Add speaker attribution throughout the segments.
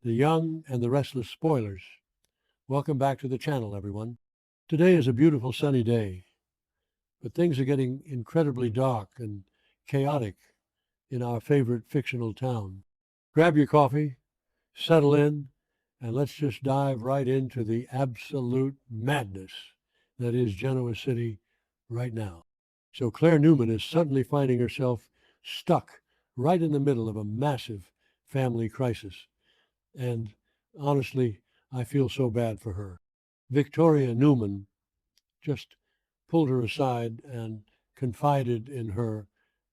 Speaker 1: The Young and the Restless Spoilers. Welcome back to the channel, everyone. Today is a beautiful sunny day, but things are getting incredibly dark and chaotic in our favorite fictional town. Grab your coffee, settle in, and let's just dive right into the absolute madness that is Genoa City right now. So Claire Newman is suddenly finding herself stuck right in the middle of a massive family crisis. And honestly, I feel so bad for her. Victoria Newman just pulled her aside and confided in her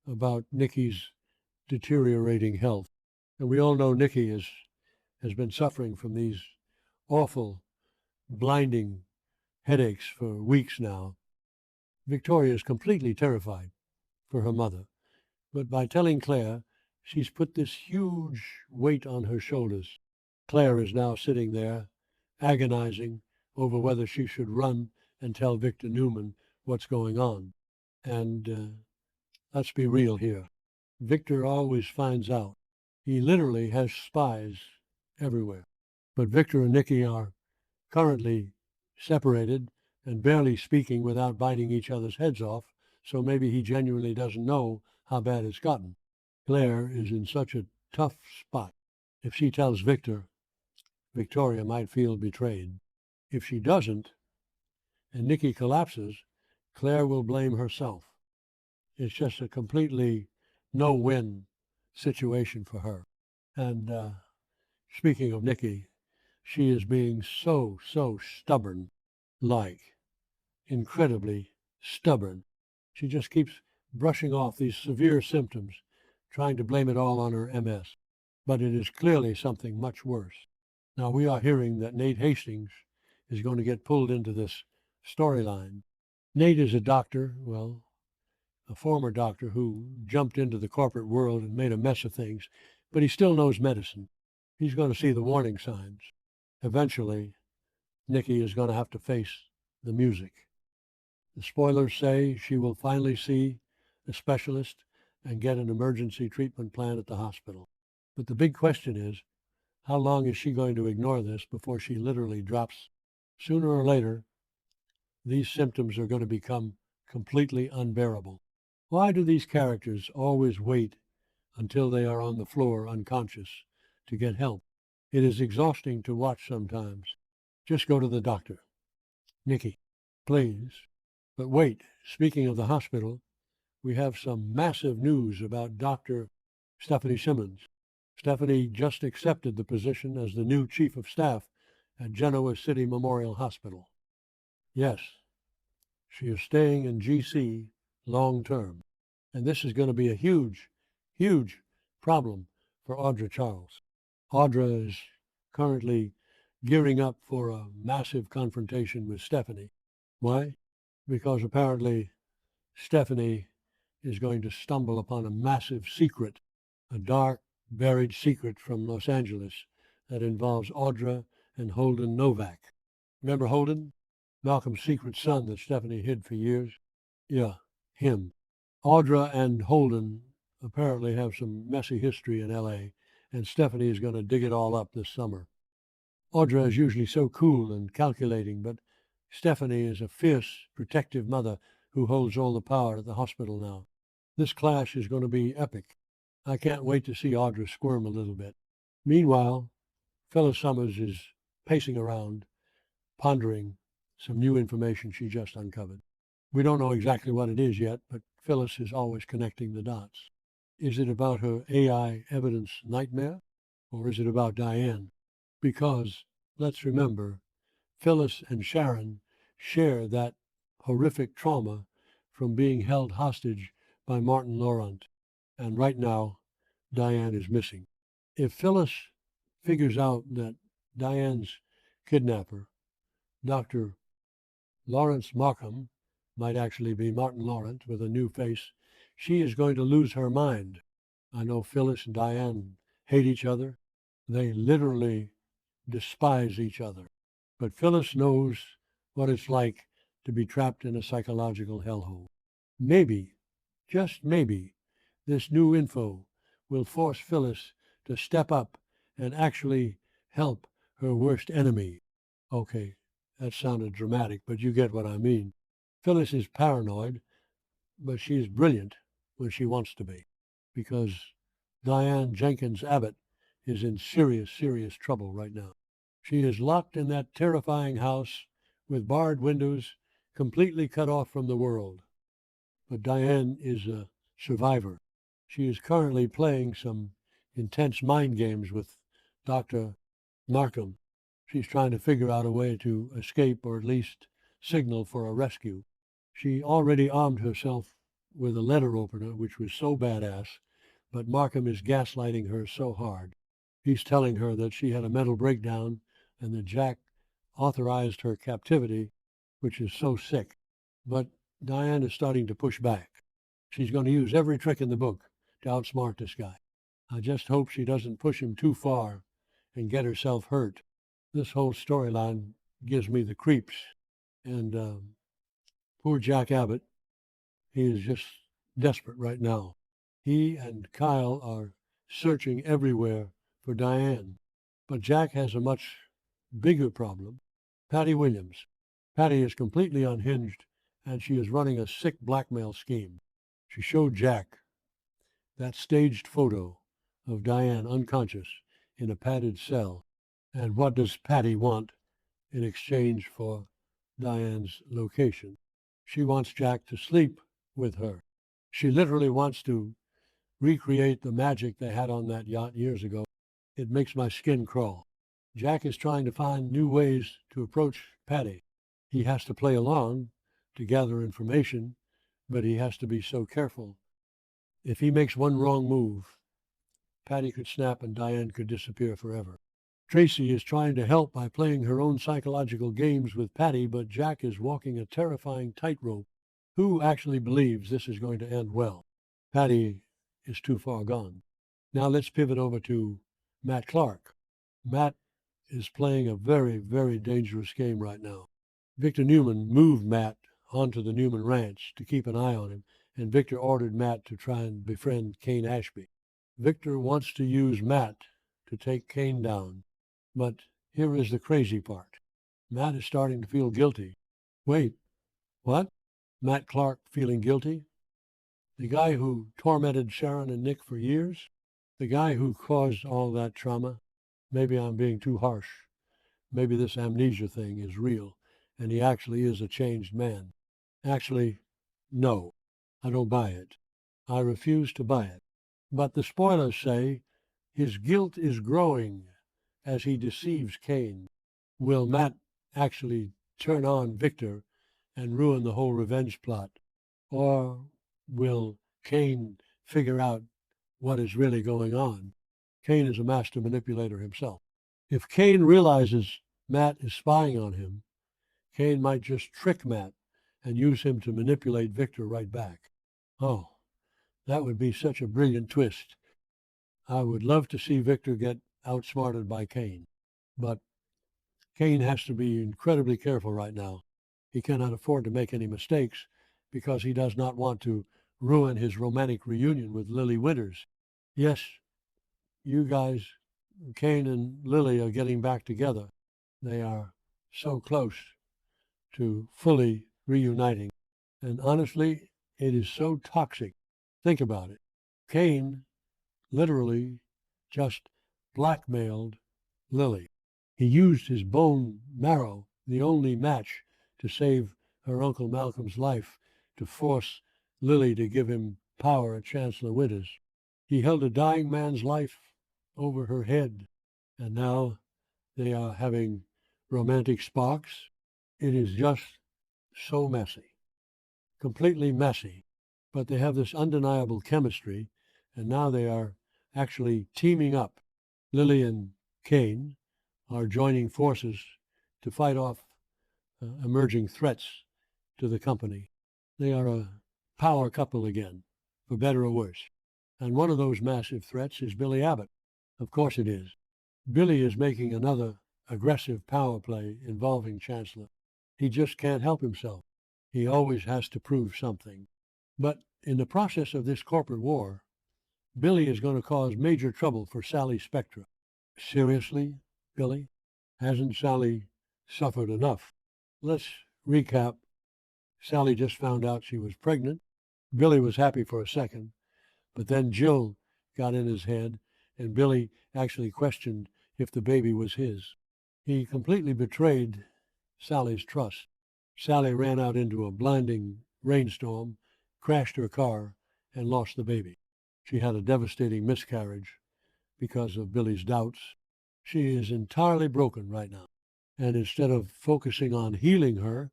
Speaker 1: about Nikki's deteriorating health. And we all know Nikki has been suffering from these awful, blinding headaches for weeks now. Victoria is completely terrified for her mother. But by telling Claire, she's put this huge weight on her shoulders. Claire is now sitting there, agonizing over whether she should run and tell Victor Newman what's going on. And let's be real here. Victor always finds out. He literally has spies everywhere. But Victor and Nikki are currently separated and barely speaking without biting each other's heads off, so maybe he genuinely doesn't know how bad it's gotten. Claire is in such a tough spot. If she tells Victor, Victoria might feel betrayed. If she doesn't, and Nikki collapses, Claire will blame herself. It's just a completely no-win situation for her. And speaking of Nikki, she is being so stubborn, like incredibly stubborn. She just keeps brushing off these severe symptoms, trying to blame it all on her MS. But it is clearly something much worse. Now, we are hearing that Nate Hastings is going to get pulled into this storyline. Nate is a doctor, well, a former doctor who jumped into the corporate world and made a mess of things, but he still knows medicine. He's going to see the warning signs. Eventually, Nikki is going to have to face the music. The spoilers say she will finally see a specialist and get an emergency treatment plan at the hospital. But the big question is, how long is she going to ignore this before she literally drops? Sooner or later, these symptoms are going to become completely unbearable. Why do these characters always wait until they are on the floor unconscious to get help? It is exhausting to watch sometimes. Just go to the doctor. Nikki, please. But wait, speaking of the hospital, we have some massive news about Dr. Stephanie Simmons. Stephanie just accepted the position as the new chief of staff at Genoa City Memorial Hospital. Yes, she is staying in GC long term. And this is going to be a huge problem for Audra Charles. Audra is currently gearing up for a massive confrontation with Stephanie. Why? Because apparently Stephanie is going to stumble upon a massive secret, a dark, buried secret from Los Angeles that involves Audra and Holden Novak. Remember Holden? Malcolm's secret son that Stephanie hid for years? Yeah, him. Audra and Holden apparently have some messy history in L.A., and Stephanie is going to dig it all up this summer. Audra is usually so cool and calculating, but Stephanie is a fierce, protective mother who holds all the power at the hospital now. This clash is going to be epic. I can't wait to see Audra squirm a little bit. Meanwhile, Phyllis Summers is pacing around, pondering some new information she just uncovered. We don't know exactly what it is yet, but Phyllis is always connecting the dots. Is it about her AI evidence nightmare, or is it about Diane? Because, let's remember, Phyllis and Sharon share that horrific trauma from being held hostage by Martin Laurent, and right now, Diane is missing. If Phyllis figures out that Diane's kidnapper, Dr. Lawrence Markham, might actually be Martin Laurent with a new face, she is going to lose her mind. I know Phyllis and Diane hate each other. They literally despise each other. But Phyllis knows what it's like to be trapped in a psychological hellhole. Maybe, just maybe, this new info will force Phyllis to step up and actually help her worst enemy. Okay, that sounded dramatic, but you get what I mean. Phyllis is paranoid, but she's brilliant when she wants to be, because Diane Jenkins Abbott is in serious, serious trouble right now. She is locked in that terrifying house with barred windows, completely cut off from the world. But Diane is a survivor. She is currently playing some intense mind games with Dr. Markham. She's trying to figure out a way to escape or at least signal for a rescue. She already armed herself with a letter opener, which was so badass, but Markham is gaslighting her so hard. He's telling her that she had a mental breakdown and that Jack authorized her captivity, which is so sick. But Diane is starting to push back. She's going to use every trick in the book to outsmart this guy. I just hope she doesn't push him too far and get herself hurt. This whole storyline gives me the creeps. And poor Jack Abbott, he is just desperate right now. He and Kyle are searching everywhere for Diane. But Jack has a much bigger problem. Patty Williams. Patty is completely unhinged, and she is running a sick blackmail scheme. She showed Jack that staged photo of Diane unconscious in a padded cell. And what does Patty want in exchange for Diane's location? She wants Jack to sleep with her. She literally wants to recreate the magic they had on that yacht years ago. It makes my skin crawl. Jack is trying to find new ways to approach Patty. He has to play along to gather information, but he has to be so careful. If he makes one wrong move, Patty could snap and Diane could disappear forever. Tracy is trying to help by playing her own psychological games with Patty, but Jack is walking a terrifying tightrope. Who actually believes this is going to end well? Patty is too far gone. Now let's pivot over to Matt Clark. Matt is playing a very, very dangerous game right now. Victor Newman moved Matt onto the Newman Ranch to keep an eye on him, and Victor ordered Matt to try and befriend Kane Ashby. Victor wants to use Matt to take Kane down, but here is the crazy part. Matt is starting to feel guilty. Wait, what? Matt Clark feeling guilty? The guy who tormented Sharon and Nick for years? The guy who caused all that trauma? Maybe I'm being too harsh. Maybe this amnesia thing is real, and he actually is a changed man. Actually, no, I don't buy it. I refuse to buy it. But the spoilers say his guilt is growing as he deceives Kane. Will Matt actually turn on Victor and ruin the whole revenge plot? Or will Kane figure out what is really going on? Kane is a master manipulator himself. If Kane realizes Matt is spying on him, Kane might just trick Matt and use him to manipulate Victor right back. Oh, that would be such a brilliant twist. I would love to see Victor get outsmarted by Kane, but Kane has to be incredibly careful right now. He cannot afford to make any mistakes because he does not want to ruin his romantic reunion with Lily Winters. Yes, you guys, Kane and Lily are getting back together. They are so close to fully reuniting. And honestly, it is so toxic. Think about it. Kane literally just blackmailed Lily. He used his bone marrow, the only match to save her Uncle Malcolm's life, to force Lily to give him power at Chancellor Winters. He held a dying man's life over her head, and now they are having romantic sparks. It is just so messy, completely messy, but they have this undeniable chemistry, and now they are actually teaming up. Lily and Kane are joining forces to fight off emerging threats to the company. They are a power couple again, for better or worse. And one of those massive threats is Billy Abbott. Of course it is. Billy is making another aggressive power play involving Chancellor. He just can't help himself. He always has to prove something. But in the process of this corporate war, Billy is going to cause major trouble for Sally Spectra. Seriously? Billy? Hasn't Sally suffered enough? Let's recap. Sally just found out she was pregnant. Billy was happy for a second, but then Jill got in his head, and Billy actually questioned if the baby was his. He completely betrayed Sally's trust. Sally ran out into a blinding rainstorm, crashed her car, and lost the baby. She had a devastating miscarriage because of Billy's doubts. She is entirely broken right now. And instead of focusing on healing her,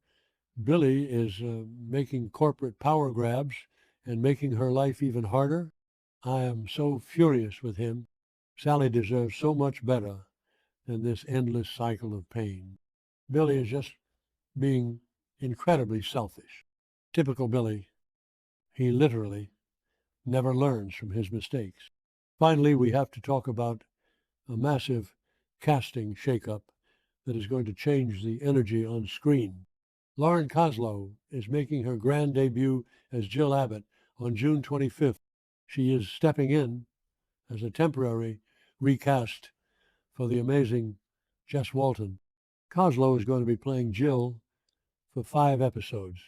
Speaker 1: Billy is making corporate power grabs and making her life even harder. I am so furious with him. Sally deserves so much better than this endless cycle of pain. Billy is just being incredibly selfish. Typical Billy. He literally never learns from his mistakes. Finally, we have to talk about a massive casting shakeup that is going to change the energy on screen. Lauren Koslow is making her grand debut as Jill Abbott on June 25th. She is stepping in as a temporary recast for the amazing Jess Walton. Koslow is going to be playing Jill for 5 episodes,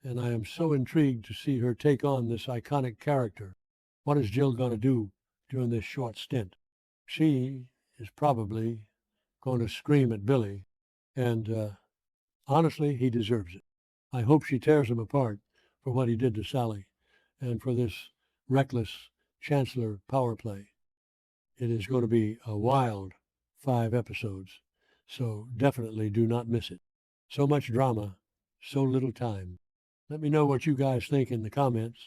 Speaker 1: and I am so intrigued to see her take on this iconic character. What is Jill going to do during this short stint? She is probably going to scream at Billy, and honestly, he deserves it. I hope she tears him apart for what he did to Sally and for this reckless Chancellor power play. It is going to be a wild 5 episodes, so definitely do not miss it. So much drama, so little time. Let me know what you guys think in the comments.